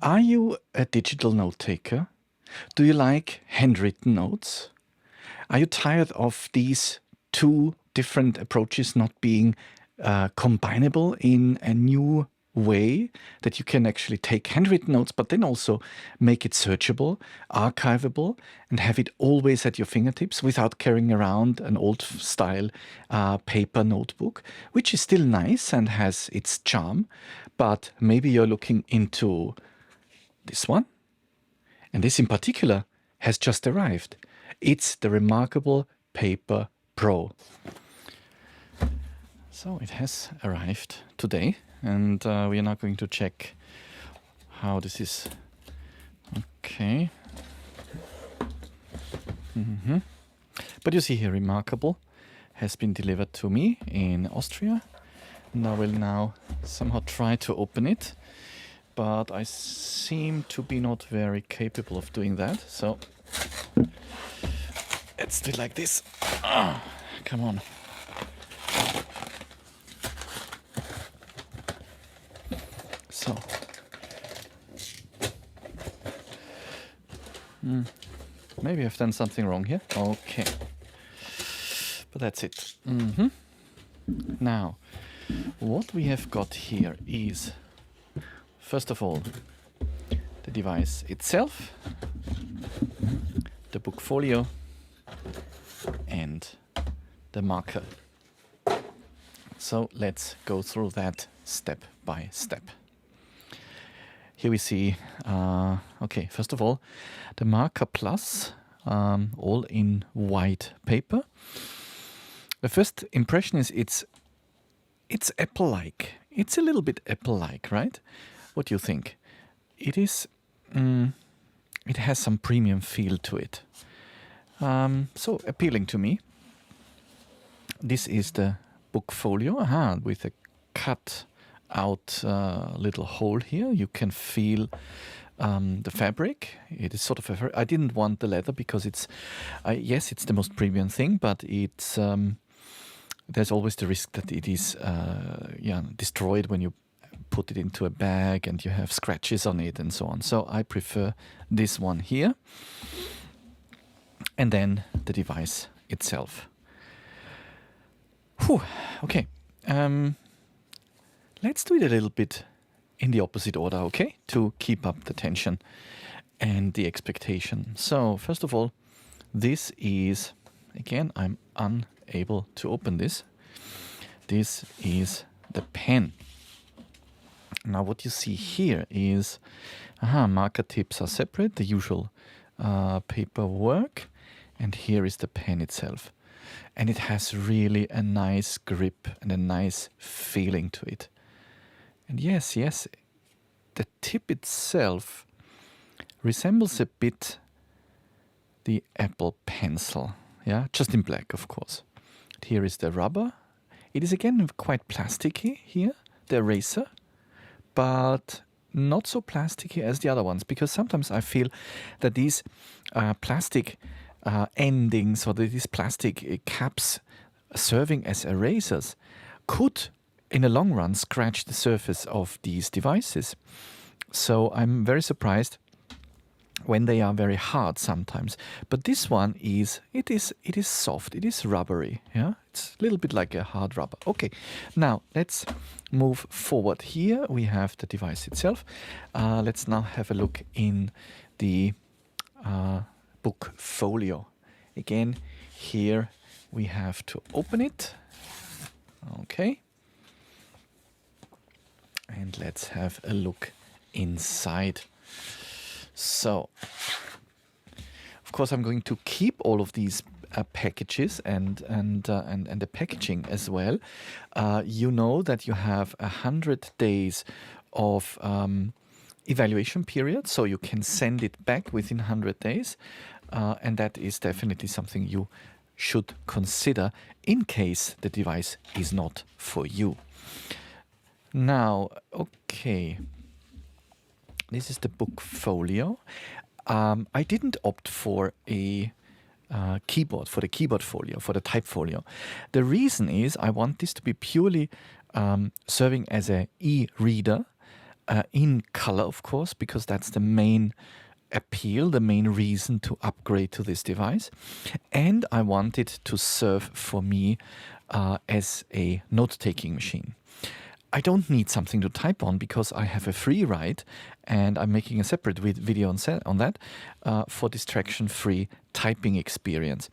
Are you a digital note taker? Do you like handwritten notes? Are you tired of these two different approaches not being combinable in a new way that you can actually take handwritten notes, but then also make it searchable, archivable, and have it always at your fingertips without carrying around an old style paper notebook, which is still nice and has its charm, but maybe you're looking into this one. And this in particular has just arrived. It's the reMarkable Paper Pro. So it has arrived today, and we are now going to check how this is. Okay. But you see here, reMarkable has been delivered to me in Austria, and I will now somehow try to open it, but I seem to be not very capable of doing that, so let's do it like this. Come on. So, maybe I've done something wrong here. Okay, but that's it. Now, what we have got here is, first of all, the device itself, the book folio, and the marker. So let's go through that step by step. Here we see, okay, first of all, the Marker Plus, all in white paper. The first impression is it's Apple-like. It's a little bit Apple-like, right? What do you think? It is. It has some premium feel to it. So appealing to me. This is the book folio, with a cut out little hole here. You can feel the fabric. It is sort of I didn't want the leather because it's yes, it's the most premium thing, but it's there's always the risk that it is destroyed when you put it into a bag and you have scratches on it and so on. So I prefer this one here, and then the device itself. Whew, okay. Let's do it a little bit in the opposite order, okay? To keep up the tension and the expectation. So, first of all, this is, again, I'm unable to open this. This is the pen. Now, what you see here is, marker tips are separate, the usual paperwork, and here is the pen itself. And it has really a nice grip and a nice feeling to it. And yes, the tip itself resembles a bit the Apple Pencil, just in black, of course. Here is the rubber. It is again quite plasticky here, the eraser, but not so plasticky as the other ones, because sometimes I feel that these plastic endings or these plastic caps serving as erasers could, in the long run, scratch the surface of these devices. So I'm very surprised when they are very hard sometimes. But this one is soft, it is rubbery. It's a little bit like a hard rubber. Okay, now let's move forward. Here we have the device itself. Let's now have a look in the book folio. Again, here we have to open it. Okay. And let's have a look inside. So, of course, I'm going to keep all of these packages and the packaging as well. You know that you have 100 days of evaluation period, so you can send it back within 100 days, and that is definitely something you should consider in case the device is not for you. Now, okay, this is the book folio. I didn't opt for a keyboard, for the keyboard folio, for the type folio. The reason is I want this to be purely serving as an e-reader in color, of course, because that's the main appeal, the main reason to upgrade to this device. And I want it to serve for me as a note-taking machine. I don't need something to type on because I have a free write, and I'm making a separate video on that for distraction-free typing experience.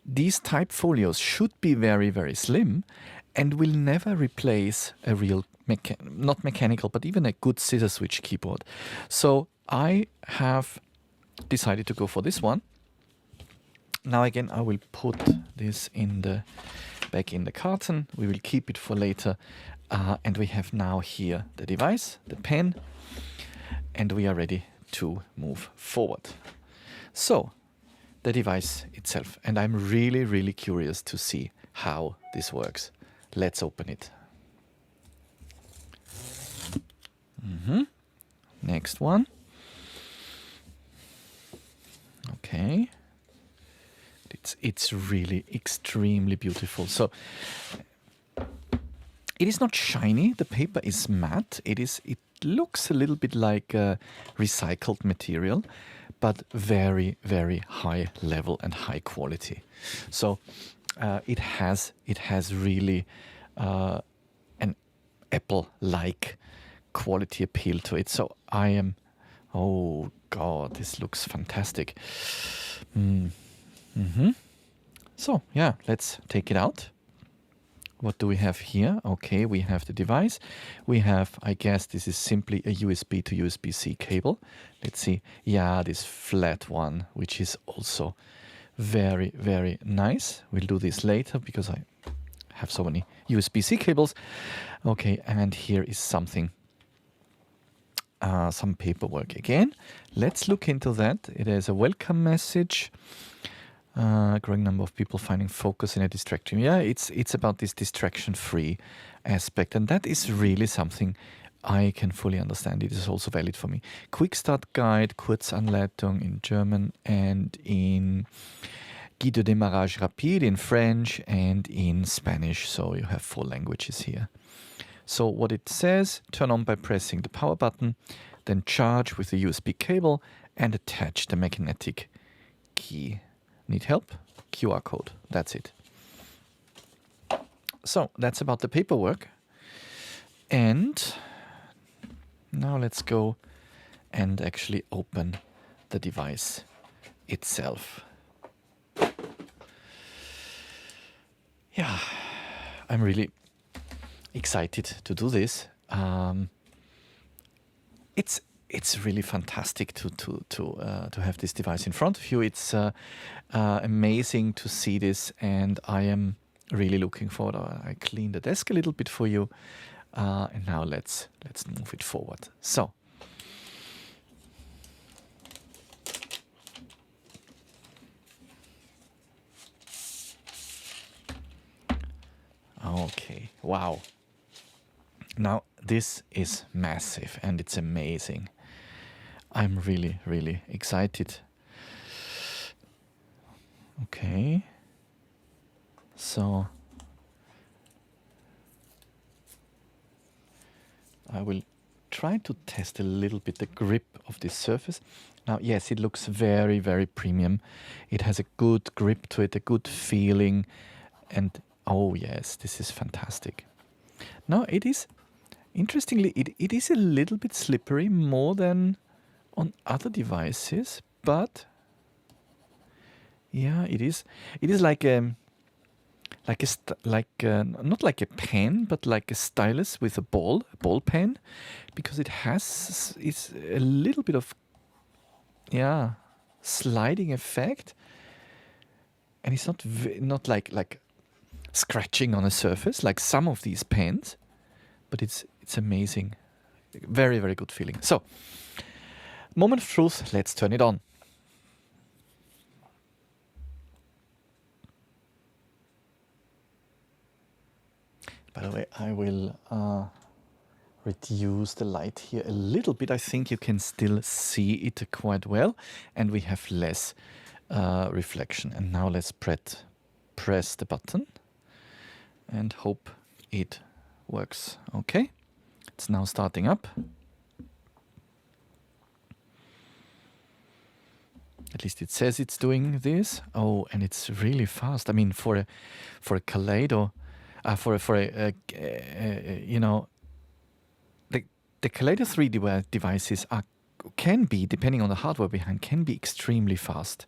These type folios should be very, very slim and will never replace a real, not mechanical, but even a good scissor switch keyboard. So I have decided to go for this one. Now again, I will put this back in the carton. We will keep it for later. And we have now here the device, the pen, and we are ready to move forward. So, the device itself. And I'm really, really curious to see how this works. Let's open it. Next one. Okay. It's really extremely beautiful. So it is not shiny. The paper is matte. It looks a little bit like recycled material, but very, very high level and high quality. So it has really an Apple-like quality appeal to it. So I am, oh God, this looks fantastic. So yeah, let's take it out. What do we have here? Okay, we have the device. We have, I guess this is simply a USB to USB-C cable. Let's see. Yeah, this flat one, which is also very, very nice. We'll do this later because I have so many USB-C cables. Okay, and here is something, some paperwork again. Let's look into that. It is a welcome message. Growing number of people finding focus in a distraction. Yeah, it's about this distraction-free aspect, and that is really something I can fully understand. It is also valid for me. Quick Start Guide, Kurzanleitung in German and in Guide de démarrage rapide in French and in Spanish. So you have 4 languages here. So what it says, turn on by pressing the power button, then charge with the USB cable and attach the magnetic key. Need help? QR code. That's it. So that's about the paperwork. And now let's go and actually open the device itself. Yeah, I'm really excited to do this. It's really fantastic to have this device in front of you. It's amazing to see this, and I am really looking forward. I clean the desk a little bit for you, and now let's move it forward. So. Okay, wow. Now this is massive and it's amazing. I'm really, really excited. Okay. So I will try to test a little bit the grip of this surface. Now, yes, it looks very, very premium. It has a good grip to it, a good feeling, and oh yes, this is fantastic. Now it is, interestingly, it is a little bit slippery, more than on other devices, but yeah, it is like not like a pen, but like a stylus with a ball pen, because it's a little bit of sliding effect, and it's not like scratching on a surface like some of these pens, but it's amazing, very, very good feeling. So, moment of truth, let's turn it on. By the way, I will reduce the light here a little bit. I think you can still see it quite well, and we have less reflection. And now let's press the button and hope it works. Okay, it's now starting up. At least it says it's doing this. Oh, and it's really fast. I mean, for a Kaleido, you know, the Kaleido 3 devices can be, depending on the hardware behind, can be extremely fast.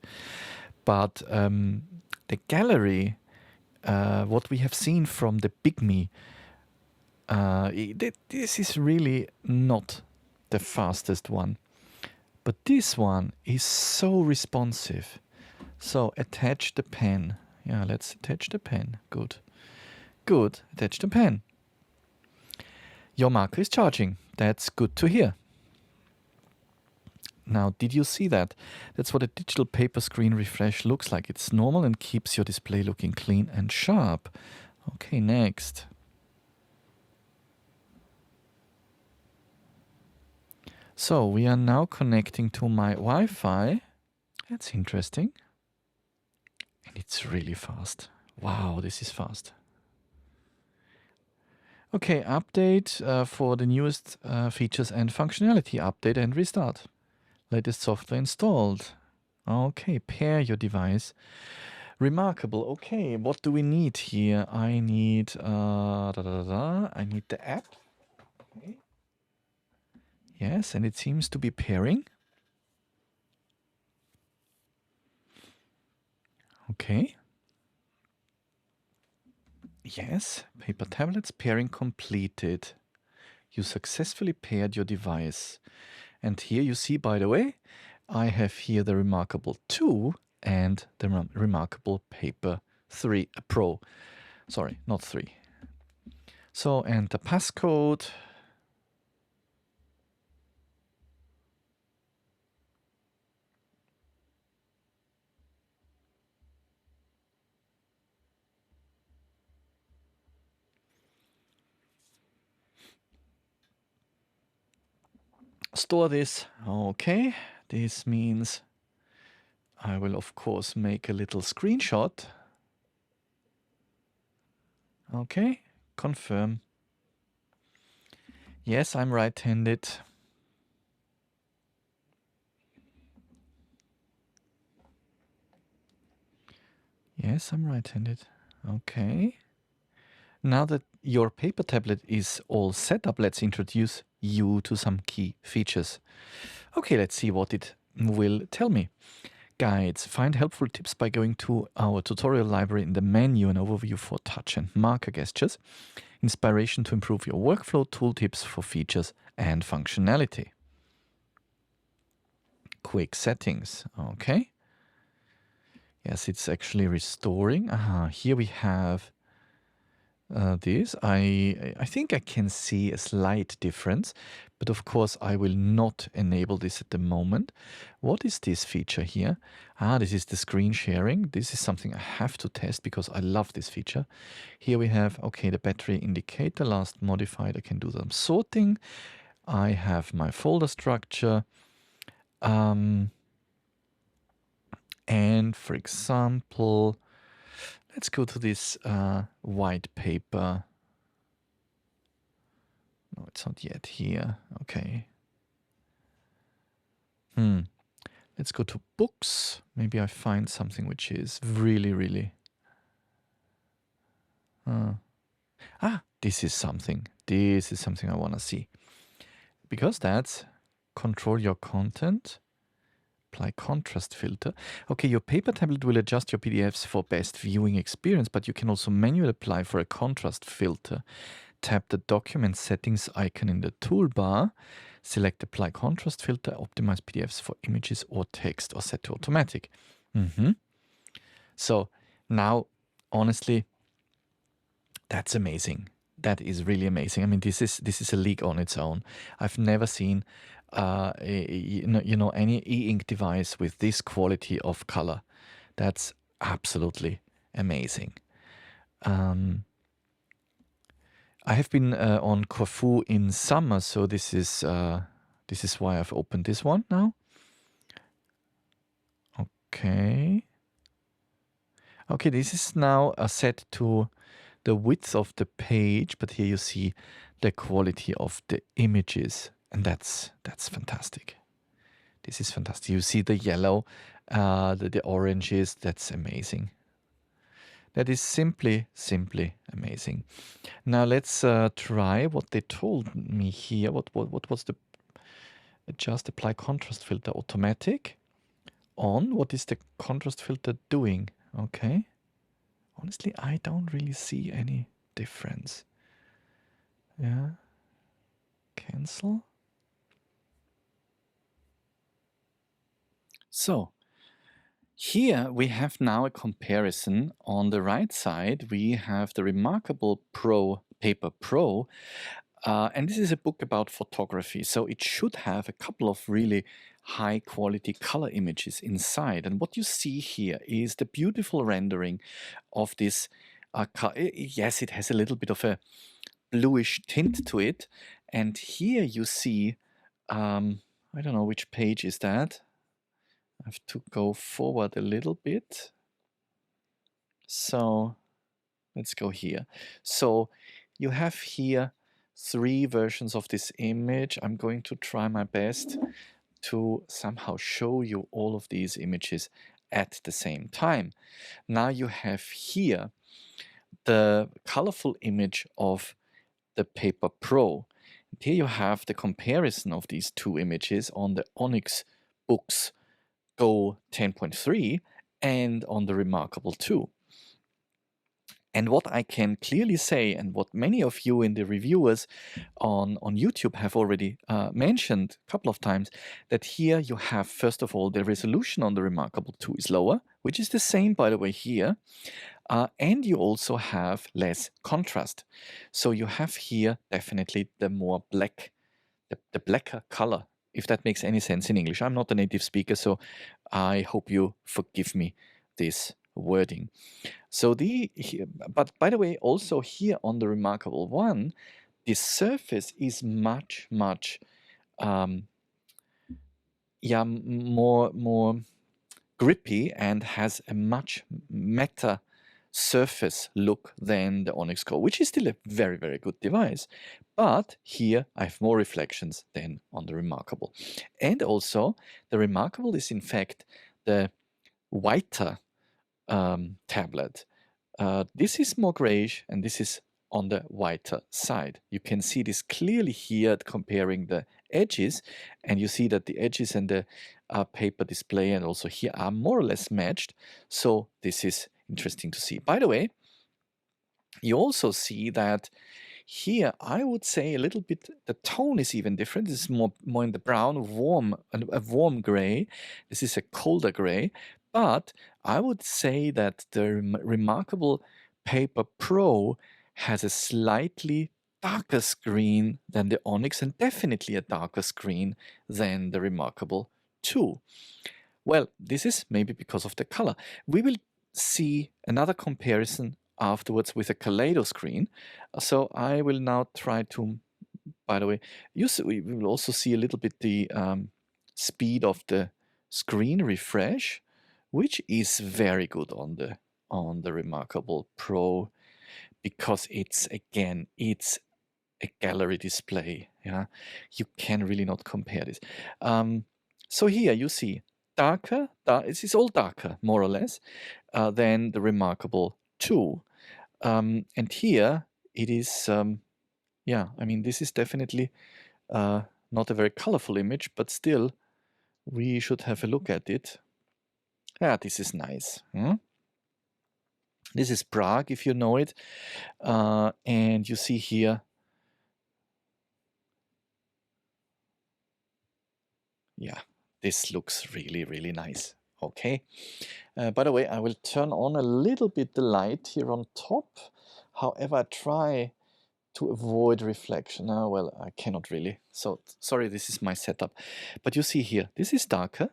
But the gallery, what we have seen from the Bigme, this is really not the fastest one. But this one is so responsive. So attach the pen. Yeah, let's attach the pen. Good. Good. Attach the pen. Your marker is charging. That's good to hear. Now, did you see that? That's what a digital paper screen refresh looks like. It's normal and keeps your display looking clean and sharp. Okay, next. So we are now connecting to my Wi-Fi. That's interesting. And it's really fast. Wow, this is fast. Okay, update for the newest features and functionality. Update and restart. Latest software installed. Okay, pair your device. reMarkable. Okay, what do we need here? I need I need the app. Okay. Yes, and it seems to be pairing. Okay. Yes, paper tablets pairing completed. You successfully paired your device. And here you see, by the way, I have here the reMarkable 2 and the reMarkable Paper 3 Pro. Sorry, not 3. So, and the passcode. Store this. Okay, this means I will of course make a little screenshot. Okay, confirm. Yes, I'm right-handed. Yes, I'm right-handed. Okay. Now that your paper tablet is all set up, let's introduce you to some key features. Okay, let's see what it will tell me. Guides. Find helpful tips by going to our tutorial library in the menu, an overview for touch and marker gestures, inspiration to improve your workflow, tooltips for features and functionality. Quick settings. Okay. Yes, it's actually restoring. Here we have this. I think I can see a slight difference, but of course I will not enable this at the moment. What is this feature here? This is the screen sharing. This is something I have to test because I love this feature. Here we have, okay, the battery indicator, last modified. I can do some sorting. I have my folder structure. And for example, let's go to this white paper. No, it's not yet here. Okay. Let's go to books. Maybe I find something which is really, really... this is something. This is something I want to see. Because that's control your content. Apply contrast filter. Okay, your paper tablet will adjust your PDFs for best viewing experience, but you can also manually apply for a contrast filter. Tap the document settings icon in the toolbar. Select apply contrast filter, optimize PDFs for images or text, or set to automatic. So now, honestly, that's amazing. That is really amazing. I mean, this is a league on its own. I've never seen any e-ink device with this quality of color. That's absolutely amazing. I have been on Corfu in summer, so this is why I've opened this one now. Okay. Okay, this is now set to the width of the page, but here you see the quality of the images, and that's fantastic. This is fantastic. You see the yellow the oranges. That's amazing. That is simply amazing. Now let's try what they told me here. What was the adjust apply contrast filter automatic on? What is the contrast filter doing? Okay. Honestly, I don't really see any difference. Yeah. Cancel. So here we have now a comparison. On the right side, we have the reMarkable Pro Paper Pro. And this is a book about photography. So it should have a couple of really high quality color images inside. And what you see here is the beautiful rendering of this. Yes, it has a little bit of a bluish tint to it. And here you see, I don't know which page is that. I have to go forward a little bit. So let's go here. So you have here 3 versions of this image. I'm going to try my best to somehow show you all of these images at the same time. Now you have here the colorful image of the Paper Pro. And here you have the comparison of these 2 images on the Onyx Boox Go 10.3 and on the reMarkable 2. And what I can clearly say, and what many of you in the reviewers on YouTube have already mentioned a couple of times, that here you have, first of all, the resolution on the reMarkable 2 is lower, which is the same, by the way, here. And you also have less contrast. So you have here definitely the more black, the blacker color, if that makes any sense in English. I'm not a native speaker, so I hope you forgive me this wording. So but by the way, also here on the reMarkable 1, the surface is much more grippy and has a much matter surface look than the Onyx Go, which is still a very good device. But here I have more reflections than on the reMarkable. And also the reMarkable is in fact the whiter tablet. This is more grayish and this is on the whiter side. You can see this clearly here comparing the edges, and you see that the edges and the paper display and also here are more or less matched. So this is interesting to see. By the way, you also see that here I would say a little bit the tone is even different. This is more in the brown, a warm gray. This is a colder gray. But I would say that the reMarkable Paper Pro has a slightly darker screen than the Onyx, and definitely a darker screen than the reMarkable 2. Well, this is maybe because of the color. We will see another comparison afterwards with a Kaleido screen. So I will now try to, by the way, we will also see a little bit the speed of the screen refresh, which is very good on the reMarkable Pro, because it's a gallery display. Yeah, you can really not compare this. So here you see darker. This is all darker, more or less, than the reMarkable 2. And here it is. Yeah, I mean, this is definitely not a very colorful image, but still, we should have a look at it. Yeah, this is nice. This is Prague, if you know it. And you see here, yeah, this looks really nice. Okay. By the way, I will turn on a little bit the light here on top. However, I try to avoid reflection. Well, I cannot really. So sorry, this is my setup. But you see here, this is darker.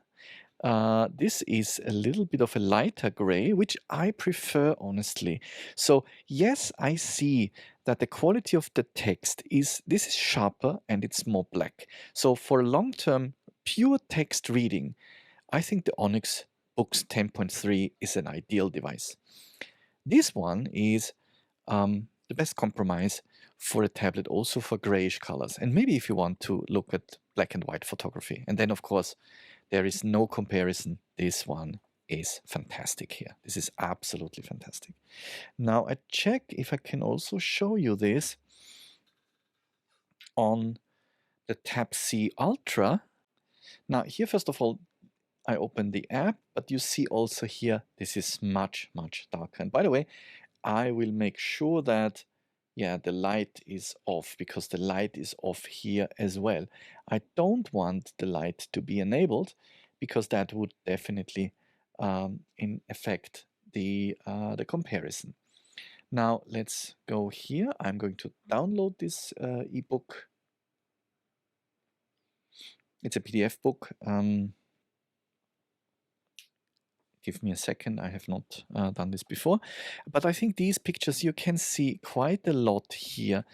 This is a little bit of a lighter gray, which I prefer, honestly. So yes, I see that the quality of the text this is sharper and it's more black. So for long-term pure text reading, I think the Onyx Boox 10.3 is an ideal device. This one is the best compromise for a tablet, also for grayish colors. And maybe if you want to look at black and white photography. And then, of course, there is no comparison this one is fantastic here. This is absolutely fantastic. Now I check if I can also show you this on the Tab C Ultra. Now here, first of all, I open the app, but you see also here, this is much, much darker. And by the way, I will make sure that, yeah, the light is off, because the light is off here as well. I don't want the light to be enabled, because that would definitely in affect the comparison. Now let's go here. I'm going to download this ebook. It's a PDF book. Give me a second, I have not done this before. But I think these pictures, you can see quite a lot here.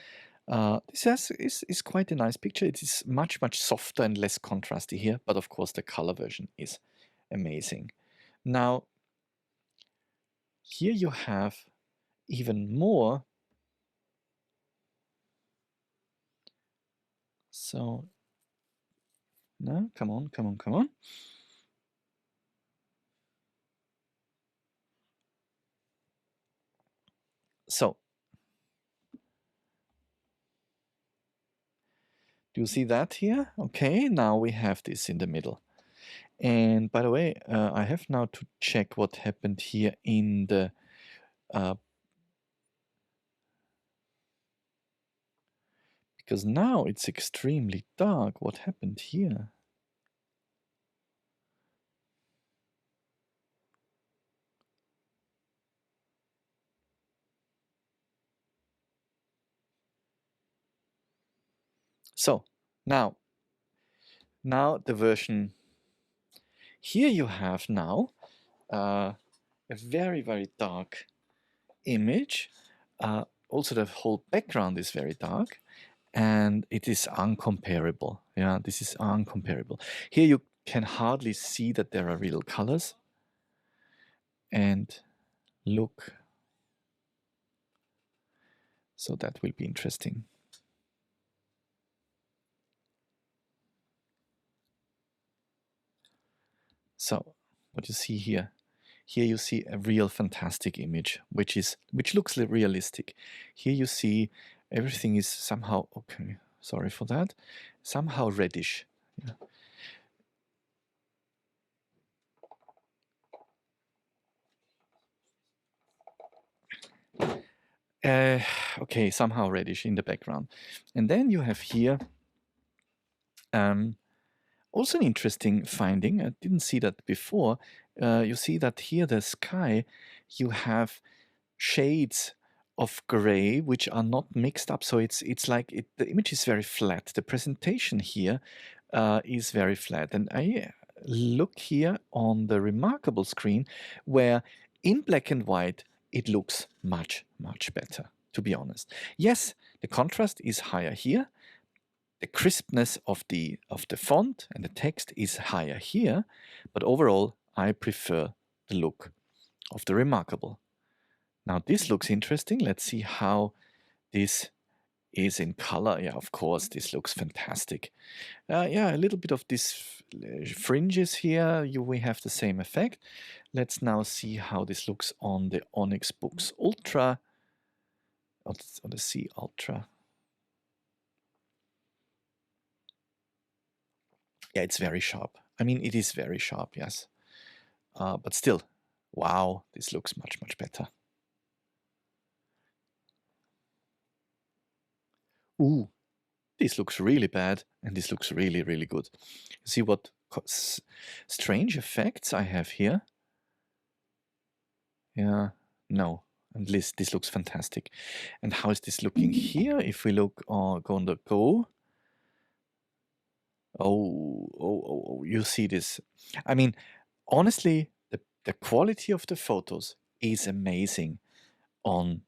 This is quite a nice picture. It is much, much softer and less contrasty here, but of course the color version is amazing. Now, here you have even more. So, no, come on, come on, come on. So, do you see that here? Okay, now we have this in the middle. And by the way, I have now to check what happened here in the because now it's extremely dark. What happened here? So now the version here, you have now a very, very dark image. Also the whole background is very dark, and it is uncomparable. Yeah, this is uncomparable. Here you can hardly see that there are real colors. And look, so that will be interesting. So what you see here, you see a real fantastic image, which looks realistic. Here you see everything is somehow, okay, sorry for that, somehow reddish. Yeah. Okay, somehow reddish in the background. And then you have here also an interesting finding. I didn't see that before. You see that here the sky, you have shades of gray which are not mixed up. So it's like the image is very flat. The presentation here is very flat. And I look here on the reMarkable screen where in black and white it looks much, much better, to be honest. Yes, the contrast is higher here. The crispness of the font and the text is higher here, but overall I prefer the look of the reMarkable. Now this looks interesting. Let's see how this is in color. Yeah, of course, this looks fantastic. Yeah, a little bit of this fringes here. We have the same effect. Let's now see how this looks on the Onyx Boox Ultra, on the C Ultra. Yeah, it's very sharp. I mean, it is very sharp, yes. But still, wow, this looks much, much better. Ooh, this looks really bad, and this looks really, really good. See what strange effects I have here? Yeah, no. And this looks fantastic. And how is this looking here? If we look go on the Go. Oh, you see this. I mean, honestly, the quality of the photos is amazing on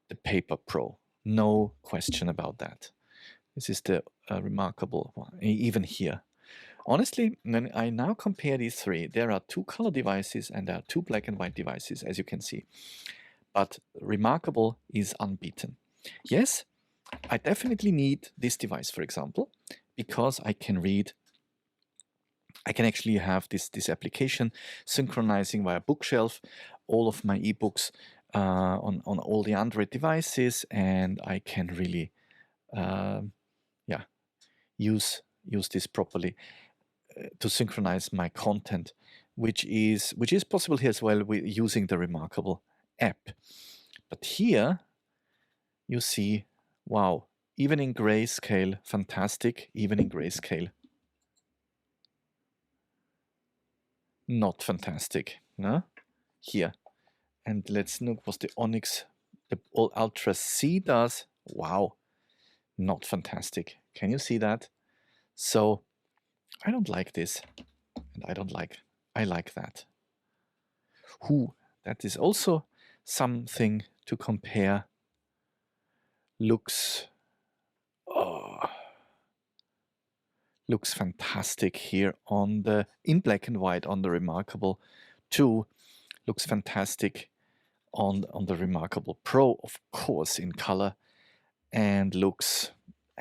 the Paper Pro. No question about that. This is the reMarkable one, even here. Honestly, when I now compare these three, there are two color devices and there are two black and white devices, as you can see. But reMarkable is unbeaten. Yes, I definitely need this device, for example, because I can read I can actually have this application synchronizing via bookshelf all of my ebooks on all the Android devices, and I can really yeah, use this properly to synchronize my content, which is possible here as well with using the reMarkable app. But here you see, wow, even in grayscale, fantastic, even in grayscale, not fantastic, no? Here. And let's look what the Onyx, the Ultra C does. Wow, not fantastic. Can you see that? So I don't like this, and I like that. That is also something to compare. Looks looks fantastic here on the in black and white on the reMarkable 2. Looks fantastic on the reMarkable Pro, of course, in color, and looks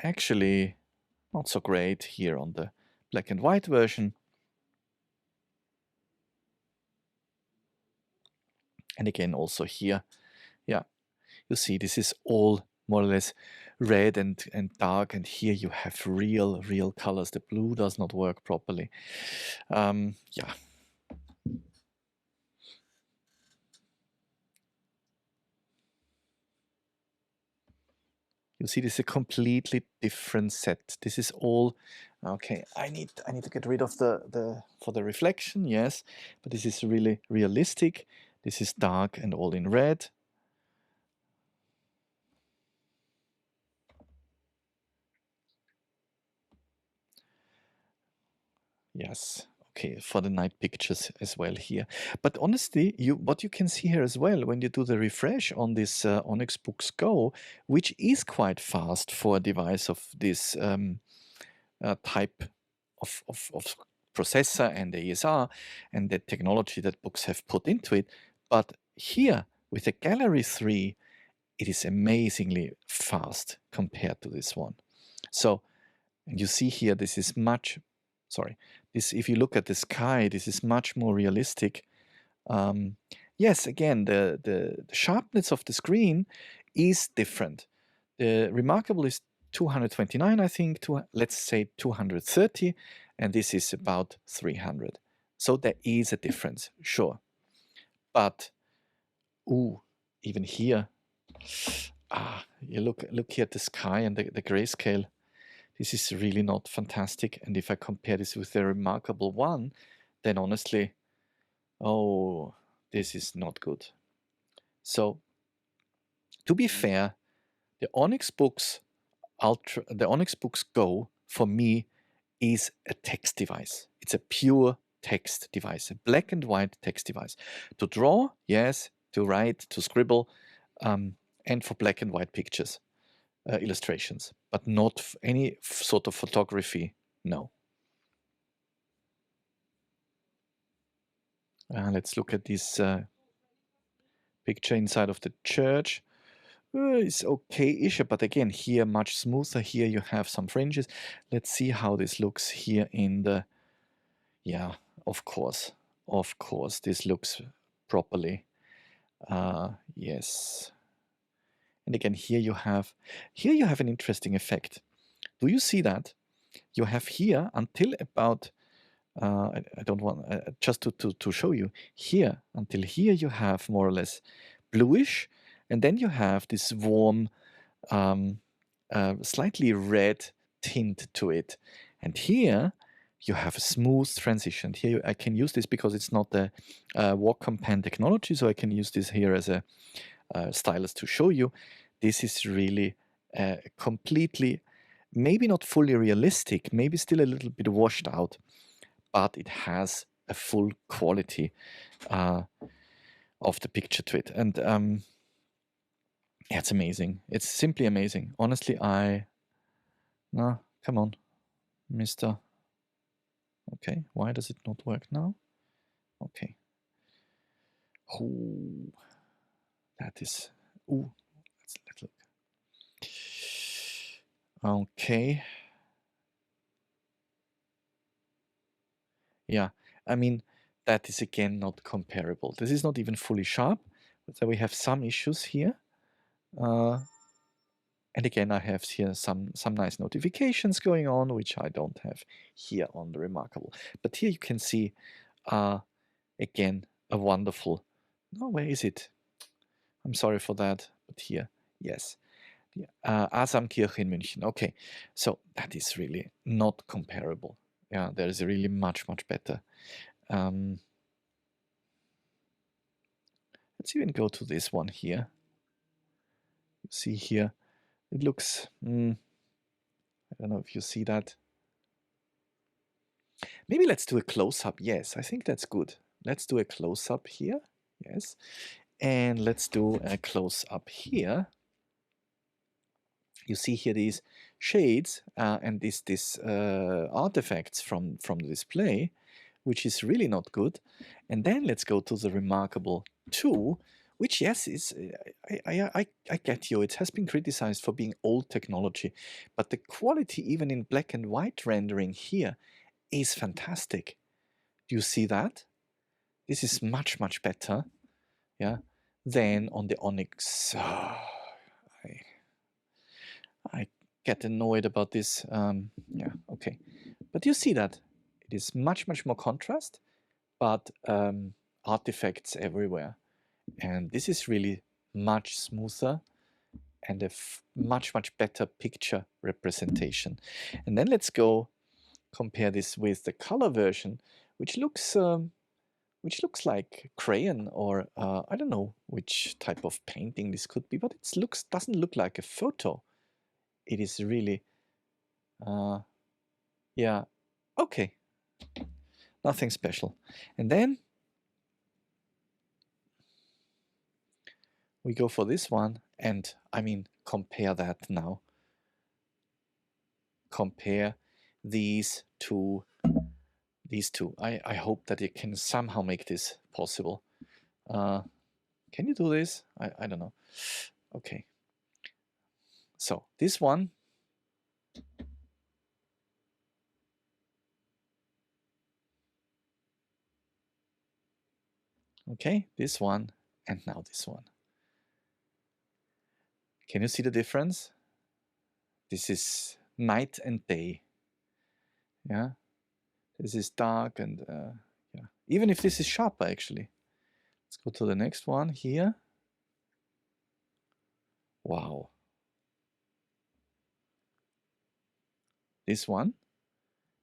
actually not so great here on the black and white version. And again, also here, yeah, you see this is all more or less red and dark, and here you have real colors. The blue does not work properly. Yeah. You see, this is a completely different set. This is all okay. I need to get rid of the for the reflection, yes, but this is really realistic. This is dark and all in red. Yes. Okay, for the night pictures as well here. But honestly, what you can see here as well when you do the refresh on this Onyx Boox Go, which is quite fast for a device of this type of processor and ASR and the technology that books have put into it. But here with the Gallery 3, it is amazingly fast compared to this one. So you see here, this is much, if you look at the sky, this is much more realistic. Yes, again, the sharpness of the screen is different. The reMarkable is 229, I think, let's say 230, and this is about 300. So there is a difference, sure. But, even here, you look here at the sky and the grayscale. This is really not fantastic. And if I compare this with the reMarkable one, then honestly, this is not good. So, to be fair, the Onyx Boox Go for me is a text device. It's a pure text device, a black and white text device. To draw, yes, to write, to scribble, and for black and white pictures, illustrations, but not any sort of photography, no. Let's look at this picture inside of the church. It's okay-ish, but again, here much smoother. Here you have some fringes. Let's see how this looks here in the... Yeah, of course, this looks properly. Yes. And again, here you have an interesting effect. Do you see that? You have here until about... I don't want just to show you here until here you have more or less bluish, and then you have this warm, slightly red tint to it, and here you have a smooth transition. Here I can use this because it's not the Wacom pen technology, so I can use this here as a stylus to show you. This is really completely, maybe not fully realistic, maybe still a little bit washed out, but it has a full quality of the picture to it. And yeah, it's amazing. It's simply amazing. Honestly, no, come on, mister. Okay, why does it not work now? Okay. That is... let's look. Okay. Yeah, I mean, that is again not comparable. This is not even fully sharp. So we have some issues here. And again, I have here some nice notifications going on, which I don't have here on the reMarkable. But here you can see, again, a wonderful, no, where is it? I'm sorry for that, but here, yes. Asamkirche in München. Okay, so that is really not comparable. Yeah, there is really much better. Let's even go to this one here. You see here, it looks, I don't know if you see that. Maybe let's do a close-up. Yes, I think that's good. Let's do a close-up here. Yes. And let's do a close-up here. You see here these shades and these artifacts from the display, which is really not good. And then let's go to the reMarkable 2, which, yes, is I get you. It has been criticized for being old technology, but the quality, even in black and white rendering here, is fantastic. Do you see that? This is much better, yeah, than on the Onyx. I get annoyed about this. Yeah, okay, but you see that it is much more contrast, but artifacts everywhere, and this is really much smoother and a much better picture representation. And then let's go compare this with the color version, which looks like crayon, or I don't know which type of painting this could be, but it doesn't look like a photo. It is really, yeah, okay, nothing special. And then we go for this one, and I mean, compare that now. Compare these two. I hope that it can somehow make this possible. Can you do this? I don't know. Okay. So this one. Okay, this one, and now this one. Can you see the difference? This is night and day. Yeah, this is dark and yeah. Even if this is sharper, actually. Let's go to the next one here. Wow. This one,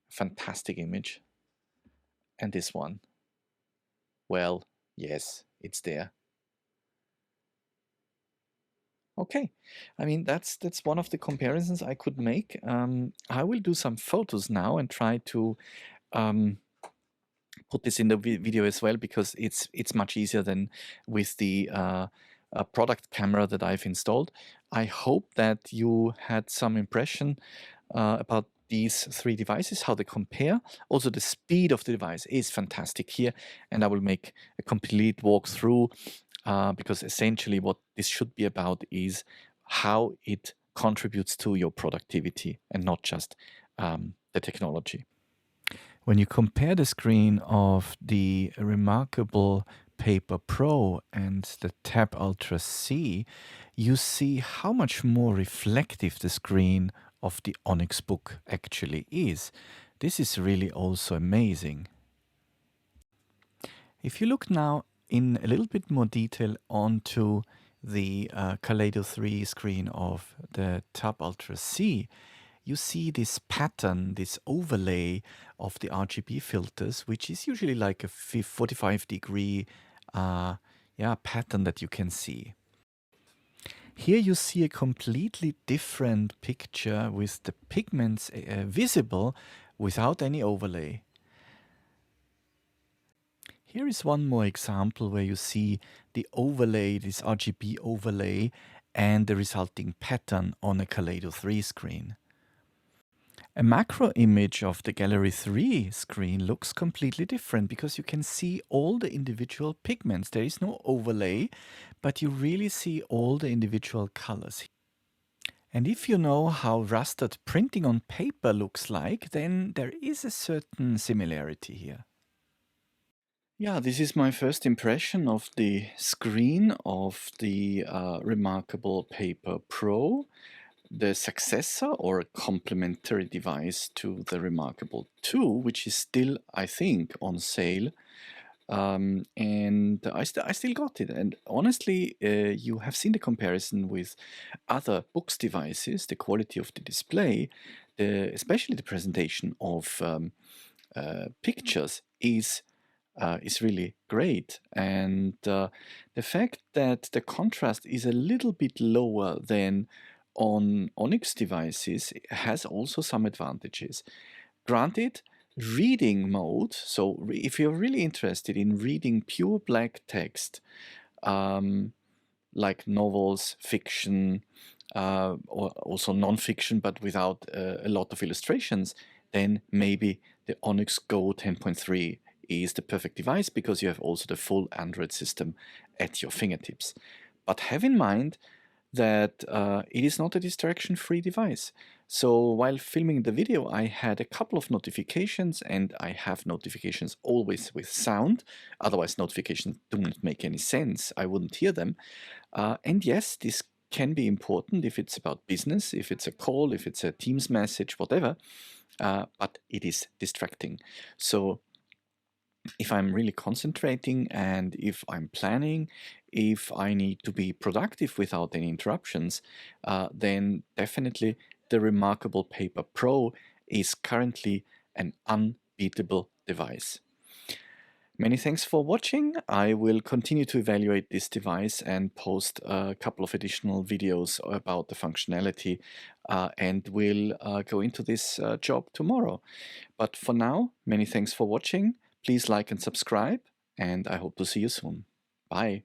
fantastic image. And this one, well, yes, it's there. Okay, I mean, that's one of the comparisons I could make. I will do some photos now and try to put this in the video as well, because it's much easier than with the product camera that I've installed. I hope that you had some impression about these three devices, how they compare. Also, the speed of the device is fantastic here, and I will make a complete walkthrough because essentially what this should be about is how it contributes to your productivity and not just the technology. When you compare the screen of the reMarkable Paper Pro and the Tab Ultra C, you see how much more reflective the screen of the Onyx Boox actually is. This is really also amazing. If you look now in a little bit more detail onto the Kaleido 3 screen of the Tab Ultra C, you see this pattern, this overlay of the RGB filters, which is usually like a 45-degree pattern that you can see. Here you see a completely different picture with the pigments visible without any overlay. Here is one more example where you see the overlay, this RGB overlay, and the resulting pattern on a Kaleido 3 screen. A macro image of the Gallery 3 screen looks completely different because you can see all the individual pigments. There is no overlay, but you really see all the individual colors. And if you know how rastered printing on paper looks like, then there is a certain similarity here. Yeah, this is my first impression of the screen of the reMarkable Paper Pro, the successor or a complementary device to the reMarkable 2, which is still, I think, on sale. And I still got it. And honestly, you have seen the comparison with other books devices, the quality of the display, especially the presentation of pictures is really great. And the fact that the contrast is a little bit lower than on Onyx devices has also some advantages. Granted, reading mode, so if you're really interested in reading pure black text, um, like novels, fiction, or also non-fiction, but without a lot of illustrations, then maybe the Onyx Go 10.3 is the perfect device because you have also the full Android system at your fingertips. But have in mind that it is not a distraction-free device. So while filming the video, I had a couple of notifications, and I have notifications always with sound. Otherwise, notifications do not make any sense. I wouldn't hear them. And yes, this can be important if it's about business, if it's a call, if it's a Teams message, whatever. But it is distracting. So if I'm really concentrating and if I'm planning, if I need to be productive without any interruptions, then definitely the reMarkable Paper Pro is currently an unbeatable device. Many thanks for watching. I will continue to evaluate this device and post a couple of additional videos about the functionality, and we'll go into this job tomorrow. But for now, many thanks for watching. Please like and subscribe, and I hope to see you soon. Bye.